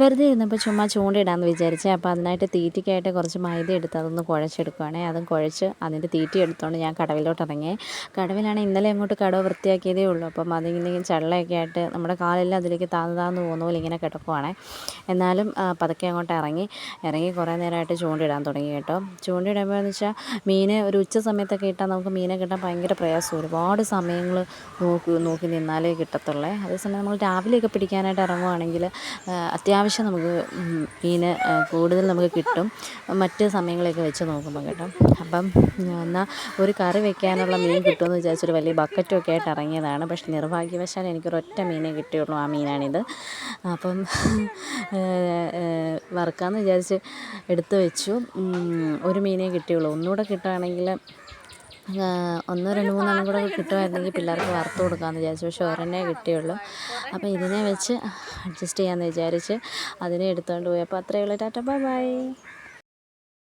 വെറുതെ ഇരുന്നപ്പോൾ ചുമ്മാ ചൂണ്ടയിടാമെന്ന് വിചാരിച്ചേ. അപ്പോൾ അതിനായിട്ട് തീറ്റയ്ക്കായിട്ട് കുറച്ച് മൈദ എടുത്ത് അതൊന്ന് കുഴച്ചെടുക്കുകയാണെങ്കിൽ അതും കുഴച്ച് അതിൻ്റെ തീറ്റ എടുത്തുകൊണ്ട് ഞാൻ കടവിലോട്ട് ഇറങ്ങി. കടവിലാണെങ്കിൽ ഇന്നലെ അങ്ങോട്ട് കടവ് വൃത്തിയാക്കിയതേ ഉള്ളൂ. അപ്പം അതിങ്ങനെ ചള്ളയൊക്കെ ആയിട്ട് നമ്മുടെ കാലെല്ലാം അതിലേക്ക് താന്ന് പോകുന്ന പോലെ ഇങ്ങനെ കിടക്കുവാണ്. എന്നാലും പതുക്കെ അങ്ങോട്ട് ഇറങ്ങി കുറേ നേരമായിട്ട് ചൂണ്ടയിടാൻ തുടങ്ങി കേട്ടോ. ചൂണ്ടയിടുമ്പോൾ എന്ന് വെച്ചാൽ മീനെ ഒരു ഉച്ച സമയത്തൊക്കെ ഇട്ടാൽ നമുക്ക് മീനെ കിട്ടാൻ ഭയങ്കര പ്രയാസം. ഒരുപാട് സമയങ്ങൾ നോക്കി നിന്നാലേ കിട്ടത്തുള്ളേ. അതേസമയം നമ്മൾ രാവിലെയൊക്കെ പിടിക്കാനായിട്ട് ഇറങ്ങുവാണെങ്കിൽ അത്യാവശ്യം നമുക്ക് മീൻ കൂടുതൽ നമുക്ക് കിട്ടും മറ്റ് സമയങ്ങളെയൊക്കെ വെച്ച് നോക്കുമ്പോൾ കേട്ടോ. അപ്പം എന്നാൽ ഒരു കറി വെക്കാനുള്ള മീൻ കിട്ടുമെന്ന് വിചാരിച്ചൊരു വലിയ ബക്കറ്റൊക്കെ ആയിട്ട് ഇറങ്ങിയതാണ്. പക്ഷെ നിർഭാഗ്യവശാൽ എനിക്കൊരൊറ്റ മീനേ കിട്ടിയുള്ളൂ. ആ മീനാണിത്. അപ്പം വറുക്കാമെന്ന് വിചാരിച്ച് എടുത്ത് വെച്ചു. ഒരു മീനേ കിട്ടിയുള്ളൂ. ഒന്നുകൂടെ കിട്ടുകയാണെങ്കിൽ 1, 2, 3 കൂടെ കിട്ടുമായിരുന്നെങ്കിൽ പിള്ളേർക്ക് വറുത്ത് കൊടുക്കാമെന്ന് വിചാരിച്ചു. പക്ഷെ ഒരെണ്ണേ കിട്ടിയുള്ളൂ. അപ്പോൾ ഇതിനെ വെച്ച് അഡ്ജസ്റ്റ് ചെയ്യാമെന്ന് വിചാരിച്ച് അതിനെ എടുത്തുകൊണ്ട് പോയി. അപ്പോൾ അത്രയേ ഉള്ളൂ. Tata, bye bye.